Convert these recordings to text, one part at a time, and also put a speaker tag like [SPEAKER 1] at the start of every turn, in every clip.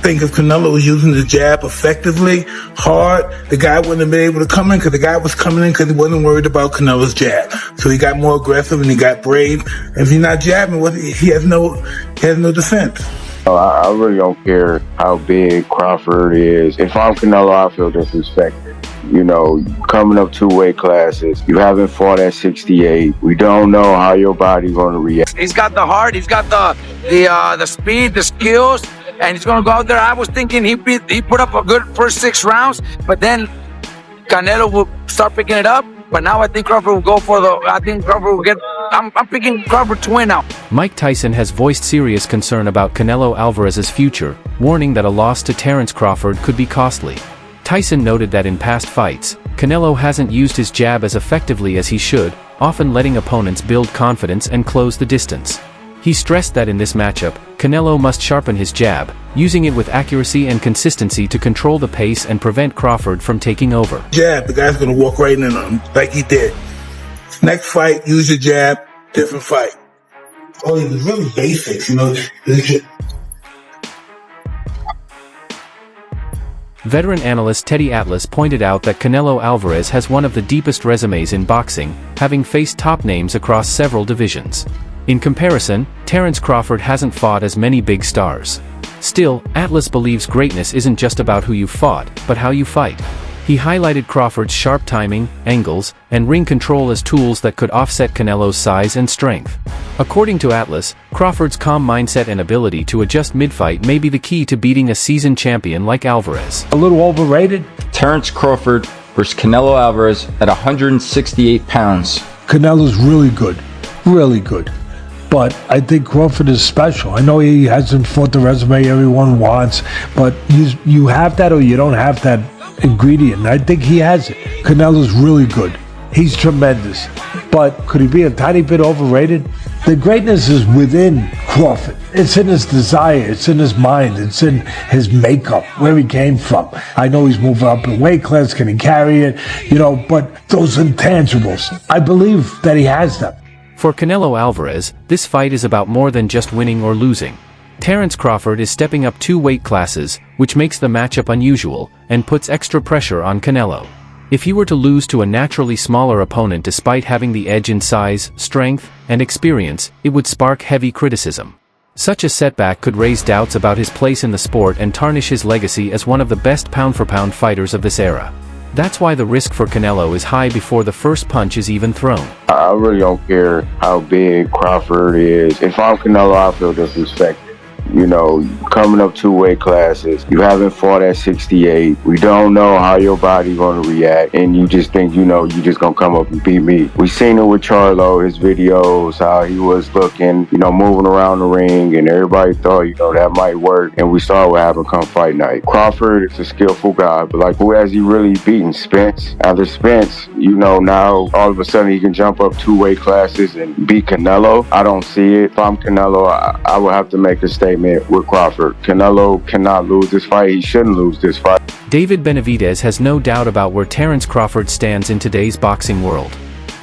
[SPEAKER 1] think if Canelo was using the jab effectively, hard, the guy wouldn't have been able to come in because the guy was coming in because he wasn't worried about Canelo's jab. So he got more aggressive and he got brave. If he's not jabbing, he has no defense.
[SPEAKER 2] I really don't care how big Crawford is. If I'm Canelo, I feel disrespected. You know, coming up 2 weight classes, you haven't fought at 68. We don't know how your body's going to react.
[SPEAKER 3] He's got the heart, he's got the speed, the skills, and he's going to go out there. I was thinking he put up a good first 6 rounds, but then Canelo will start picking it up. But now I think Crawford will go for I'm picking Crawford to win now.
[SPEAKER 4] Mike Tyson has voiced serious concern about Canelo Alvarez's future, warning that a loss to Terence Crawford could be costly. Tyson noted that in past fights, Canelo hasn't used his jab as effectively as he should, often letting opponents build confidence and close the distance. He stressed that in this matchup, Canelo must sharpen his jab, using it with accuracy and consistency to control the pace and prevent Crawford from taking over.
[SPEAKER 1] Jab, the guy's going to walk right in on him like he did. Next fight, use your jab, different fight. Oh, it was really basics, you know.
[SPEAKER 4] Veteran analyst Teddy Atlas pointed out that Canelo Alvarez has one of the deepest resumes in boxing, having faced top names across several divisions. In comparison, Terence Crawford hasn't fought as many big stars. Still, Atlas believes greatness isn't just about who you fought, but how you fight. He highlighted Crawford's sharp timing, angles, and ring control as tools that could offset Canelo's size and strength. According to Atlas, Crawford's calm mindset and ability to adjust mid-fight may be the key to beating a seasoned champion like Alvarez.
[SPEAKER 5] A little overrated? Terence Crawford versus Canelo Alvarez at 168 pounds.
[SPEAKER 6] Canelo's really good. Really good. But I think Crawford is special. I know he hasn't fought the resume everyone wants, but you have that or you don't have that ingredient. I think he has it. Canelo's really good. He's tremendous. But could he be a tiny bit overrated? The greatness is within Crawford. It's in his desire. It's in his mind. It's in his makeup, where he came from. I know he's moving up in weight class. Can he carry it? You know, but those intangibles, I believe that he has them.
[SPEAKER 4] For Canelo Alvarez, this fight is about more than just winning or losing. Terence Crawford is stepping up 2 weight classes, which makes the matchup unusual, and puts extra pressure on Canelo. If he were to lose to a naturally smaller opponent despite having the edge in size, strength, and experience, it would spark heavy criticism. Such a setback could raise doubts about his place in the sport and tarnish his legacy as one of the best pound-for-pound fighters of this era. That's why the risk for Canelo is high before the first punch is even thrown.
[SPEAKER 2] I really don't care how big Crawford is. If I'm Canelo, I feel disrespected. You know, coming up 2 weight classes, you haven't fought at 68. We don't know how your body's going to react, and you just think, you know, you just going to come up and beat me. We seen it with Charlo, his videos, how he was looking, you know, moving around the ring, and everybody thought, you know, that might work, and we saw what happened come fight night. Crawford is a skillful guy, but like, who has he really beaten? Spence. After Spence, you know, now all of a sudden he can jump up 2 weight classes and beat Canelo. I don't see it. If I'm Canelo, I would have to make a statement with Crawford. Canelo cannot lose this fight. He shouldn't lose this fight.
[SPEAKER 4] David Benavidez has no doubt about where Terence Crawford stands in today's boxing world.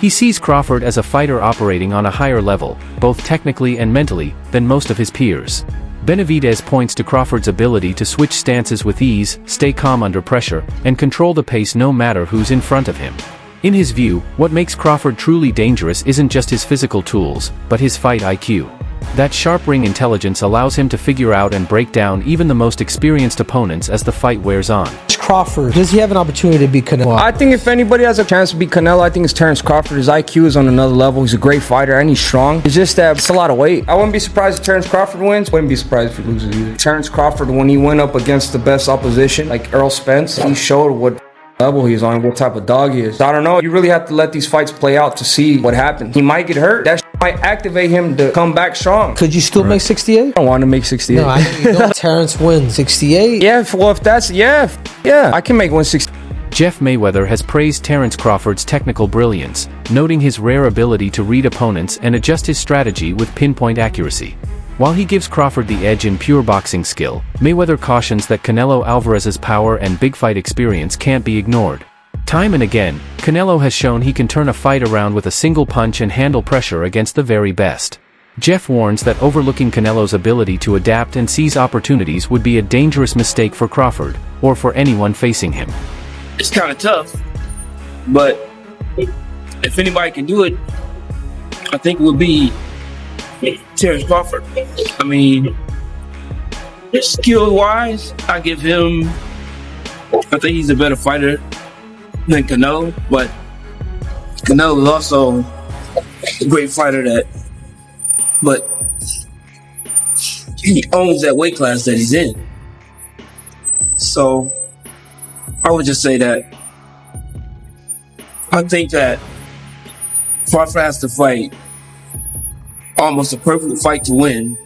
[SPEAKER 4] He sees Crawford as a fighter operating on a higher level, both technically and mentally, than most of his peers. Benavidez points to Crawford's ability to switch stances with ease, stay calm under pressure, and control the pace no matter who's in front of him. In his view, what makes Crawford truly dangerous isn't just his physical tools, but his fight IQ. That sharp ring intelligence allows him to figure out and break down even the most experienced opponents as the fight wears on.
[SPEAKER 7] Crawford, does he have an opportunity to beat Canelo?
[SPEAKER 8] I think if anybody has a chance to beat Canelo, I think it's Terence Crawford. His IQ is on another level. He's a great fighter and he's strong. It's just that it's a lot of weight. I wouldn't be surprised if Terence Crawford wins. Wouldn't be surprised if he loses either. Terence Crawford, when he went up against the best opposition, like Errol Spence, he showed what level he's on, what type of dog he is. So I don't know. You really have to let these fights play out to see what happens. He might get hurt. That might activate him to come back strong.
[SPEAKER 7] Could you still make 68?
[SPEAKER 8] I don't want to make 68.
[SPEAKER 7] No, I know you don't. Terence wins 68.
[SPEAKER 8] Yeah, well, if that's, yeah, I can make 160.
[SPEAKER 4] Jeff Mayweather has praised Terence Crawford's technical brilliance, noting his rare ability to read opponents and adjust his strategy with pinpoint accuracy. While he gives Crawford the edge in pure boxing skill, Mayweather cautions that Canelo Alvarez's power and big fight experience can't be ignored. Time and again, Canelo has shown he can turn a fight around with a single punch and handle pressure against the very best. Jeff warns that overlooking Canelo's ability to adapt and seize opportunities would be a dangerous mistake for Crawford, or for anyone facing him.
[SPEAKER 9] It's kind of tough, but if anybody can do it, I think it would be Terence Crawford. I mean, skill-wise, I think he's a better fighter than Canelo, but Canelo is also a great fighter but he owns that weight class that he's in. So I would just say that I think that Crawford has to fight almost a perfect fight to win.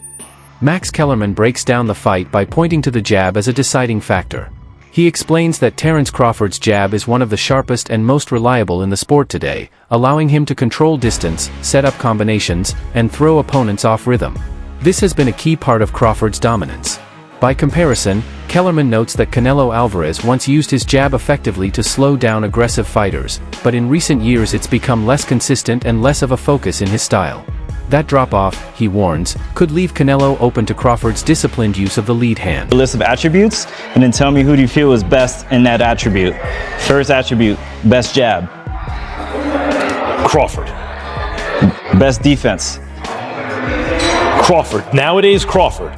[SPEAKER 4] Max Kellerman breaks down the fight by pointing to the jab as a deciding factor. He explains that Terence Crawford's jab is one of the sharpest and most reliable in the sport today, allowing him to control distance, set up combinations, and throw opponents off rhythm. This has been a key part of Crawford's dominance. By comparison, Kellerman notes that Canelo Alvarez once used his jab effectively to slow down aggressive fighters, but in recent years it's become less consistent and less of a focus in his style. That drop-off, he warns, could leave Canelo open to Crawford's disciplined use of the lead hand.
[SPEAKER 10] A list of attributes, and then tell me who do you feel is best in that attribute. First attribute, best jab.
[SPEAKER 11] Crawford.
[SPEAKER 10] Best defense.
[SPEAKER 11] Crawford. Nowadays, Crawford.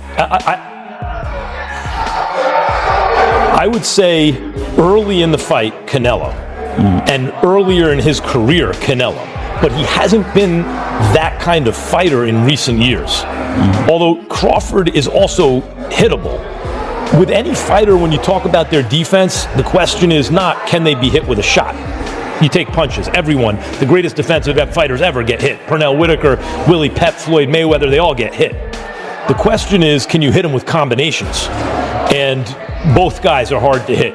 [SPEAKER 11] I would say early in the fight, Canelo. And earlier in his career, Canelo. But he hasn't been that kind of fighter in recent years. Although Crawford is also hittable. With any fighter, when you talk about their defense, the question is not, can they be hit with a shot? You take punches. Everyone, the greatest defensive fighters ever get hit. Pernell Whitaker, Willie Pep, Floyd Mayweather, they all get hit. The question is, can you hit them with combinations? And both guys are hard to hit.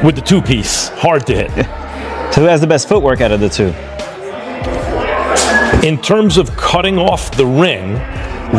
[SPEAKER 11] With the two-piece, hard to hit.
[SPEAKER 10] So who has the best footwork out of the two?
[SPEAKER 11] In terms of cutting off the ring,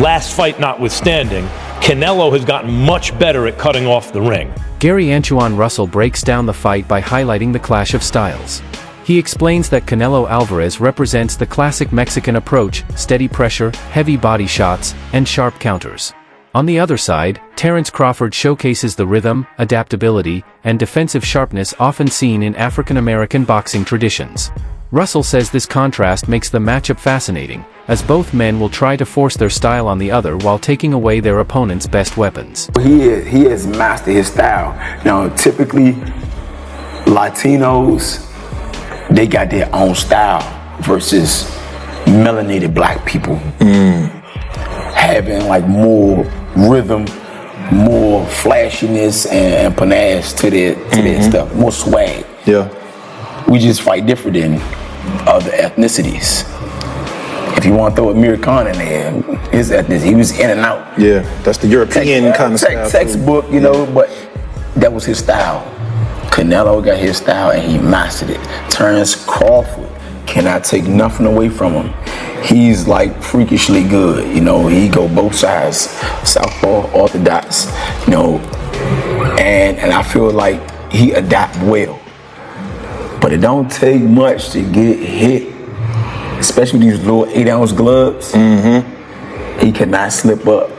[SPEAKER 11] last fight notwithstanding, Canelo has gotten much better at cutting off the ring.
[SPEAKER 4] Gary Antoine Russell breaks down the fight by highlighting the clash of styles. He explains that Canelo Alvarez represents the classic Mexican approach: steady pressure, heavy body shots, and sharp counters. On the other side, Terence Crawford showcases the rhythm, adaptability, and defensive sharpness often seen in African American boxing traditions. Russell says this contrast makes the matchup fascinating, as both men will try to force their style on the other while taking away their opponent's best weapons.
[SPEAKER 12] He has mastered his style. Now, typically, Latinos, they got their own style versus melanated black people. Having like more rhythm, more flashiness and panache to their stuff, more swag.
[SPEAKER 2] Yeah.
[SPEAKER 12] We just fight different than other ethnicities. If you want to throw Amir Khan in there, his ethnicity, he was in and out.
[SPEAKER 2] Yeah, that's the European kind of style.
[SPEAKER 12] Textbook, you know, but that was his style. Canelo got his style and he mastered it. Terence Crawford cannot take nothing away from him. He's like freakishly good, you know. He go both sides, southpaw, orthodox, you know, and I feel like he adapt well. But it don't take much to get hit, especially these little 8-ounce gloves. He cannot slip up.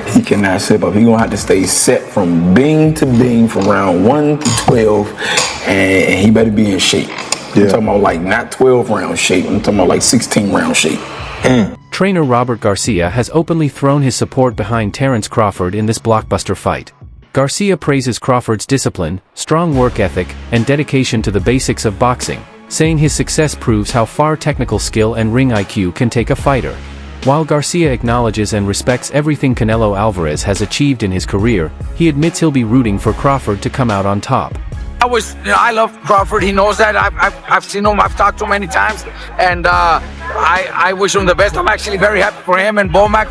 [SPEAKER 12] He cannot slip up. He's gonna have to stay set from bing to bing from round 1 to 12, and he better be in shape. I'm talking about like not 12 round shape, I'm talking about like 16 round shape.
[SPEAKER 4] Trainer Robert Garcia has openly thrown his support behind Terence Crawford in this blockbuster fight. Garcia praises Crawford's discipline, strong work ethic, and dedication to the basics of boxing, saying his success proves how far technical skill and ring IQ can take a fighter. While Garcia acknowledges and respects everything Canelo Alvarez has achieved in his career, he admits he'll be rooting for Crawford to come out on top.
[SPEAKER 3] I love Crawford. He knows that. I've seen him. I've talked to him many times, and I wish him the best. I'm actually very happy for him and Bomac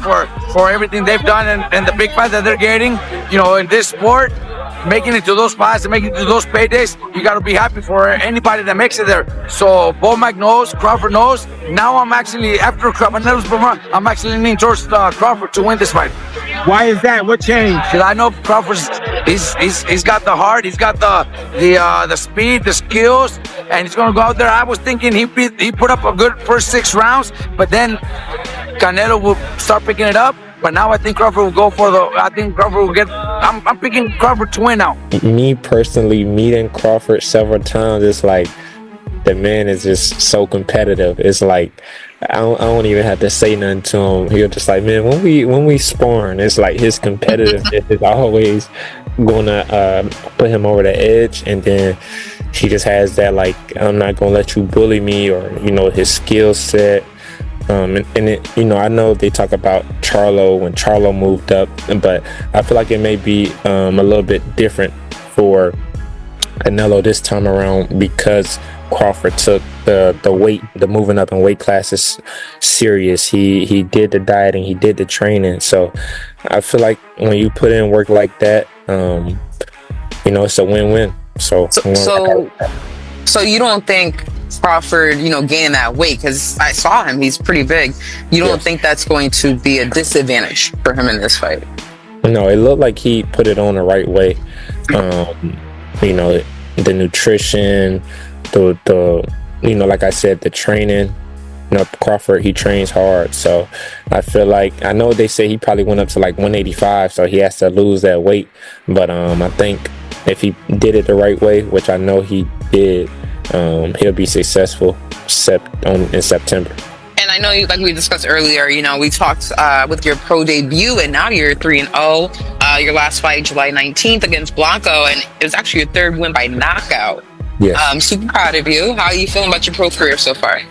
[SPEAKER 3] for everything they've done and the big fight that they're getting. You know, in this sport, making it to those fights and making it to those paydays, you got to be happy for anybody that makes it there. So Bomac knows, Crawford knows. Now I'm actually, after Canelo's performance, I'm actually leaning towards Crawford to win this fight.
[SPEAKER 1] Why is that? What changed?
[SPEAKER 3] Because I know Crawford's he's got the heart, he's got the speed, the skills, and he's gonna go out there. I was thinking he put up a good first 6 rounds, but then Canelo will start picking it up. But now I think Crawford will go for the. I think Crawford will get. I'm picking Crawford to win now.
[SPEAKER 13] Me personally, meeting Crawford several times, it's like the man is just so competitive. It's like I don't even have to say nothing to him. He'll just like, man, when we sparring, it's like his competitiveness is always gonna put him over the edge, and then he just has that like, I'm not gonna let you bully me, or his skill set. And it, I know they talk about Charlo when Charlo moved up, but I feel like it may be a little bit different for Canelo this time around because Crawford took the moving up in weight classes serious. He did the dieting, he did the training. So I feel like when you put in work like that, it's a win-win. So
[SPEAKER 14] you don't think Crawford, gaining that weight, because I saw him, he's pretty big. You don't think that's going to be a disadvantage for him in this fight?
[SPEAKER 13] No, it looked like he put it on the right way. The nutrition, the like I said, the training. Crawford, he trains hard, so I feel like, I know they say he probably went up to like 185, so he has to lose that weight. But I think if he did it the right way, which I know he did, he'll be successful in September.
[SPEAKER 14] And I know, like we discussed earlier, we talked with your pro debut, and now you're 3-0. Your last fight, July 19th against Blanco, and it was actually your third win by knockout.
[SPEAKER 13] Yes.
[SPEAKER 14] I'm super proud of you. How are you feeling about your pro career so far?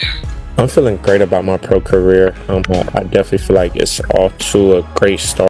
[SPEAKER 13] I'm feeling great about my pro career. I definitely feel like it's off to a great start.